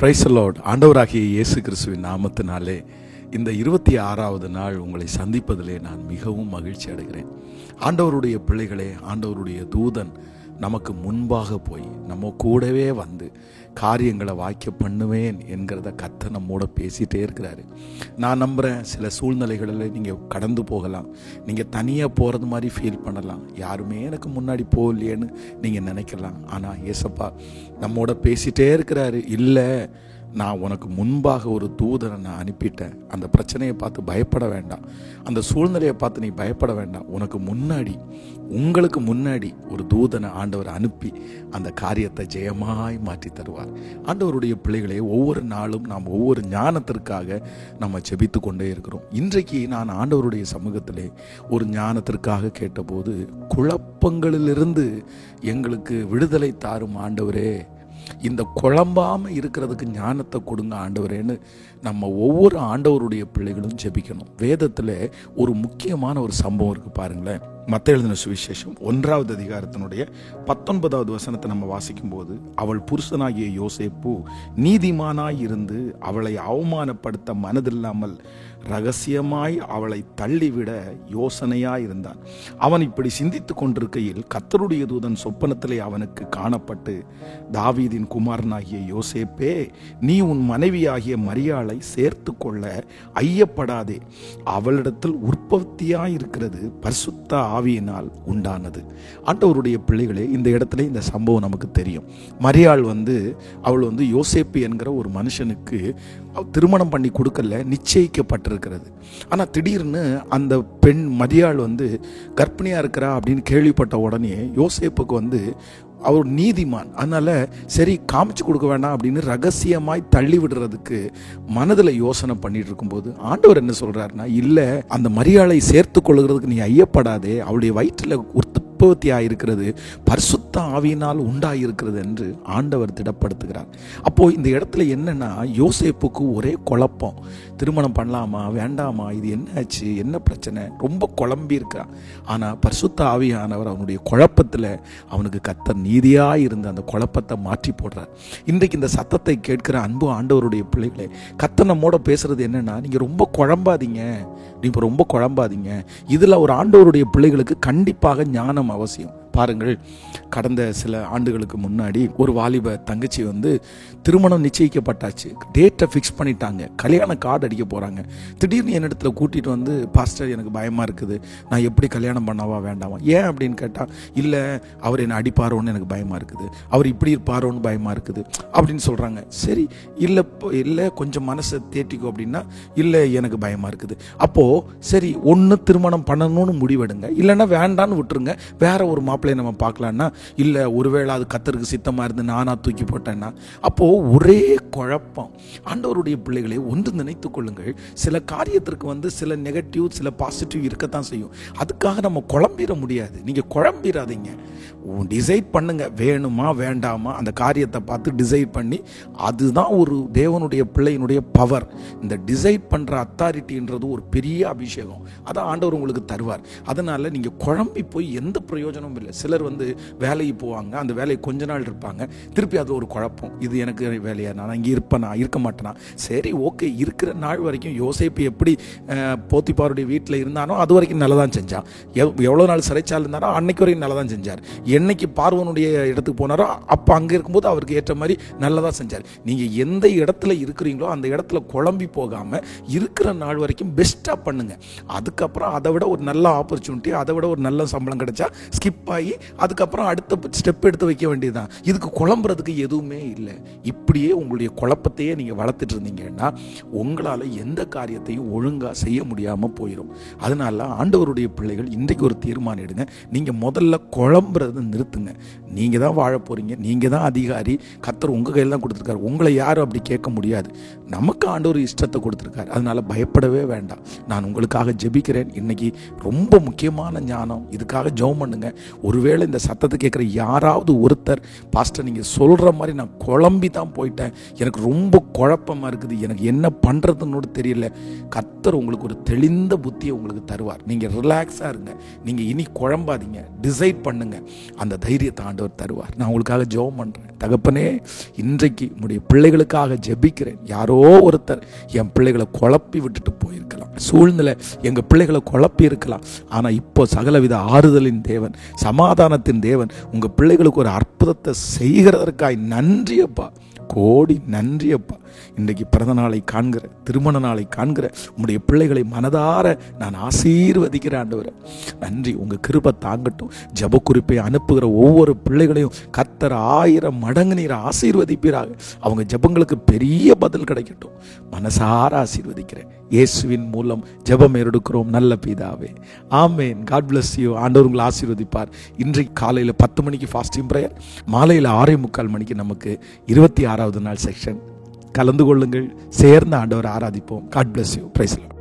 Price the Lord. ஆண்டவராகிய இயேசு கிறிஸ்துவின் நாமத்தினாலே இந்த 26வது நாள் உங்களை சந்திப்பதிலே நான் மிகவும் மகிழ்ச்சி அடைகிறேன். ஆண்டவருடைய பிள்ளைகளே, ஆண்டவருடைய தூதன் நமக்கு முன்பாக போய் நம்ம கூடவே வந்து காரியங்களை வாய்க்க பண்ணுவேன் என்கிறத கர்த்தர் நம்மோட பேசிகிட்டே இருக்கிறாரு. நான் நம்புகிறேன், சில சூழ்நிலைகளில் நீங்கள் கடந்து போகலாம், நீங்கள் தனியாக போகிறது மாதிரி ஃபீல் பண்ணலாம், யாருமே எனக்கு முன்னாடி போகலையேன்னு நீங்கள் நினைக்கலாம். ஆனால் ஏசப்பா நம்மோட பேசிகிட்டே இருக்கிறாரு. இல்லை, நான் உனக்கு முன்பாக ஒரு தூதனை நான் அனுப்பிட்டேன். அந்த பிரச்சனையை பார்த்து பயப்பட வேண்டாம், அந்த சூழ்நிலையை பார்த்து நீ பயப்பட வேண்டாம். உனக்கு முன்னாடி, உங்களுக்கு முன்னாடி ஒரு தூதனை ஆண்டவர் அனுப்பி அந்த காரியத்தை ஜெயமாய் மாற்றி தருவார். ஆண்டவருடைய பிள்ளைகளே, ஒவ்வொரு நாளும் நாம் ஒவ்வொரு ஞானத்திற்காக நம்ம ஜெபித்து கொண்டே இருக்கிறோம். இன்றைக்கு நான் ஆண்டவருடைய சமூகத்திலே ஒரு ஞானத்திற்காக கேட்டபோது, குழப்பங்களிலிருந்து எங்களுக்கு விடுதலை தாரும் ஆண்டவரே, இந்த குழம்பாமல் இருக்கிறதுக்கு ஞானத்தை கொடுங்க ஆண்டவரேன்னு நம்ம ஒவ்வொரு ஆண்டவருடைய பிள்ளைகளும் ஜெபிக்கணும். வேதத்தில் ஒரு முக்கியமான ஒரு சம்பவம் இருக்குது பாருங்களேன். மத்தேயு எழுதின சுவிசேஷம் 1வது அதிகாரத்தினுடைய 19வது வசனத்தை நம்ம வாசிக்கும் போது, அவள் புருஷனாகிய யோசேப்பு நீதிமானாய் இருந்து அவளை அவமானப்படுத்த மனதில்லாமல் ரகசியமாய் அவளை தள்ளிவிட யோசனையாய் இருந்தான். அவன் இப்படி சிந்தித்து கொண்டிருக்கையில் கர்த்தருடைய தூதன் சொப்பனத்திலே அவனுக்கு காணப்பட்டு, தாவீதின் குமாரனாகிய யோசேப்பே, நீ உன் மனைவியாகிய மரியாளை சேர்த்து கொள்ள ஐயப்படாதே, அவளிடத்தில் உற்பத்தியாயிருக்கிறது பரிசுத்த ஆவியினால் உண்டானது. ஆண்டவருடைய பிள்ளைகளே, இந்த இடத்துல இந்த சம்பவம் நமக்கு தெரியும். மரியாள் அவள் யோசேப்பு என்கிற ஒரு மனுஷனுக்கு திருமணம் பண்ணி கொடுக்கல, நிச்சயிக்கப்பட்டிருக்கிறது. ஆனால் திடீர்னு அந்த பெண் மரியாள் கர்ப்பிணியா இருக்கிறா அப்படின்னு கேள்விப்பட்ட உடனே யோசேப்புக்கு அவர் நீதிமான், அதனால சரி காமிச்சு கொடுக்க வேண்டாம் அப்படின்னு ரகசியமாய் தள்ளி விடுறதுக்கு மனதில் யோசனை பண்ணிட்டு இருக்கும்போது ஆண்டவர் என்ன சொல்றாருன்னா, இல்லை, அந்த மரியாளை சேர்த்து கொள்கிறதுக்கு நீ ஐயப்படாதே, அவளுடைய வயிற்றில் உற்பத்தியாயிருக்கிறது பரிசுத்த ஆவியினால் உண்டாயிருக்கிறது என்று ஆண்டவர் திடப்படுத்துகிறார். அப்போ இந்த இடத்துல என்னன்னா, யோசேப்புக்கு ஒரே குழப்பம். திருமணம் பண்ணலாமா வேண்டாமா, இது என்ன ஆச்சு, என்ன பிரச்சனை, ரொம்ப குழம்பி இருக்கிறான். ஆனால் பரிசுத்த ஆவியானவர் அவனுடைய குழப்பத்தில் அவனுக்கு கர்த்தர் நீதியாக இருந்து அந்த குழப்பத்தை மாற்றி போடுறார். இன்றைக்கு இந்த சத்தத்தை கேட்கிற அன்பு ஆண்டவருடைய பிள்ளைகளே, கர்த்தர் நம்மோட பேசுறது என்னன்னா, நீங்கள் ரொம்ப குழம்பாதீங்க, நீங்கள் ரொம்ப குழம்பாதீங்க. இதில் ஒரு ஆண்டவருடைய பிள்ளைகளுக்கு கண்டிப்பாக ஞானம் அவசியம். பாருங்கள், கடந்த சில ஆண்டுகளுக்கு முன்னாடி ஒரு வாலிப தங்கச்சி திருமணம் நிச்சயிக்கப்பட்டாச்சு, டேட்டை ஃபிக்ஸ் பண்ணிட்டாங்க, கல்யாண கார்டு அடிக்க போகிறாங்க. திடீர்னு என்னிடத்துல கூட்டிகிட்டு பாஸ்டர் எனக்கு பயமாக இருக்குது, நான் எப்படி கல்யாணம் பண்ணவா வேண்டாமா, ஏன் அப்படின்னு கேட்டால், இல்லை அவர் என்னை அடிப்பாரோன்னு எனக்கு பயமாக இருக்குது, அவர் இப்படி இருப்பாரோன்னு பயமாக இருக்குது அப்படின்னு சொல்கிறாங்க. சரி, இல்லை கொஞ்சம் மனசை தேட்டிக்கோ அப்படின்னா, இல்லை எனக்கு பயமாக இருக்குது. அப்போது சரி, ஒன்று திருமணம் பண்ணணும்னு முடிவெடுங்க, இல்லைன்னா வேண்டான்னு விட்டுருங்க, வேற ஒரு மாப்பிள்ளையை நம்ம பார்க்கலான்னா, இல்லை ஒருவேளை அது கர்த்தருக்கு சித்தமாக இருந்து நானா தூக்கி போட்டேன்னா. அப்போது ஒரே குழப்பம். ஆண்டவருடைய பிள்ளைகளை ஒன்று நினைத்து கொள்ளுங்கள், சில காரியத்திற்கு சில நெகட்டிவ் சில பாசிட்டிவ் இருக்கத்தான் செய்யும். அதுக்காக நம்ம குழம்பிட முடியாது. நீங்கள் குழம்பிடாதீங்க, டிசைட் பண்ணுங்க, வேணுமா வேண்டாமா, அந்த காரியத்தை பார்த்து டிசைட் பண்ணி, அதுதான் ஒரு தேவனுடைய பிள்ளையினுடைய பவர். இந்த டிசைட் பண்ணுற அத்தாரிட்டின்றது ஒரு பெரிய அபிஷேகம், அதான் ஆண்டவர் உங்களுக்கு தருவார். அதனால் நீங்கள் குழம்பி போய் எந்த பிரயோஜனமும் இல்லை. சிலர் வேலைக்கு போவாங்க, அந்த வேலையை கொஞ்ச நாள் இருப்பாங்க, திருப்பி அது ஒரு குழப்பம், இது எனக்கு வேலையா, நான் இங்கே இருப்பேனா இருக்க மாட்டேனா. சரி, ஓகே, இருக்கிற நாள் வரைக்கும் யோசேப்பு எப்படி போத்திபாருடைய வீட்டில் இருந்தானோ அது வரைக்கும் நல்லா தான் செஞ்சான். எவ்வளோ நாள் சிறைச்சால் இருந்தாரோ அன்னைக்கு வரைக்கும் நல்லா தான் செஞ்சார். என்னைக்கு பார்வோனுடைய இடத்துக்கு போனாரோ அப்போ அங்கே இருக்கும்போது அவருக்கு ஏற்ற மாதிரி நல்லதாக செஞ்சார். நீங்கள் எந்த இடத்துல இருக்கிறீங்களோ அந்த இடத்துல குழம்பி போகாமல் இருக்கிற நாள் வரைக்கும் பெஸ்ட்டாக பண்ணுங்க. அதுக்கப்புறம் அதை விட ஒரு நல்ல ஆப்பர்ச்சுனிட்டி, அதை விட ஒரு நல்ல சம்பளம் கிடைச்சா ஸ்கிப் ஆகி அதுக்கப்புறம் அடுத்த ஸ்டெப் எடுத்து வைக்க வேண்டியதுதான். இதுக்கு குழம்புறதுக்கு எதுவுமே இல்லை. இப்படியே உங்களுடைய குழப்பத்தையே நீங்கள் வளர்த்துட்டு இருந்தீங்கன்னா உங்களால் எந்த காரியத்தையும் ஒழுங்காக செய்ய முடியாமல் போயிடும். அதனால ஆண்டவருடைய பிள்ளைகள் இன்றைக்கு ஒரு தீர்மானம் எடுங்க. நீங்கள் முதல்ல குழம்புறதை நிறுத்துங்க. நீங்கள் தான் வாழ போகிறீங்க, நீங்கள் தான் அதிகாரி, கர்த்தர் உங்கள் கையில் தான் கொடுத்துருக்காரு. உங்களை யாரும் அப்படி கேட்க முடியாது. நமக்கு ஆண்டவர் இஷ்டத்தை கொடுத்துருக்காரு, அதனால பயப்படவே வேண்டாம். நான் உங்களுக்காக ஜெபிக்கிறேன். இன்னைக்கு ரொம்ப முக்கியமான ஞானம், இதுக்காக ஜெபம் பண்ணுங்க. ஒருவேளை இந்த சத்தத்தை கேட்குற யாராவது ஒருத்தர், பாஸ்டர் நீங்கள் சொல்கிற மாதிரி நான் குழம்பி தான் தான் போயிட்டேன், எனக்கு ரொம்ப குழப்பமாக இருக்குது, எனக்கு என்ன பண்ணுறதுன்னு தெரியல. கர்த்தர் உங்களுக்கு ஒரு தெளிந்த புத்தியை உங்களுக்கு தருவார். நீங்கள் ரிலாக்ஸாக இருங்க, நீங்கள் இனி குழம்பாதீங்க, டிசைட் பண்ணுங்க, அந்த தைரியத்தை ஆண்டவர் தருவார். நான் உங்களுக்காக ஜெபம் பண்ணுறேன். தகப்பனே, இன்றைக்கு உடைய பிள்ளைகளுக்காக ஜெபிக்கிறேன். யாரோ ஒருத்தர் என் பிள்ளைகளை குழப்பி விட்டுட்டு போயிருக்கலாம், சூழ்நிலை எங்கள் பிள்ளைகளை குழப்பி இருக்கலாம். ஆனால் இப்போ சகலவித ஆறுதலின் தேவன், சமாதானத்தின் தேவன் உங்கள் பிள்ளைகளுக்கு ஒரு அற்புதத்தை செய்கிறதற்காய் நன்றி அப்பா, கோடி நன்றி அப்பா. இன்றைக்கு பிறந்த நாளை காண்கிற, திருமண நாளை காண்கிற உங்களுடைய பிள்ளைகளை மனதார நான் ஆசீர்வதிக்கிற ஆண்டவரே, நன்றி. உங்கள் கிருபை தாங்கட்டும். ஜெப குறிப்பை அனுப்புகிற ஒவ்வொரு பிள்ளைகளையும் கர்த்தர் 1000 மடங்கு நீர் ஆசீர்வதிப்பீராக. அவங்க ஜெபங்களுக்கு பெரிய பதில் கிடைக்கட்டும். மனசார ஆசீர்வதிக்கிறேன். இயேசுவின் மூலம் ஜெபம் எடுக்கிறோம் நல்ல பிதாவே, ஆமேன். God bless you. ஆண்டவர் உங்களை ஆசீர்வதிப்பார். இன்றைக்கு காலையில் 10 மணிக்கு ஃபாஸ்டிங் ப்ரேயர், மாலையில் 6:45 மணிக்கு நமக்கு 26வது நாள் செக்ஷன். கலந்து கொள்ளுங்கள், சேர்ந்து ஆண்டவரை ஆராதிப்போம். God bless you. Praise the Lord.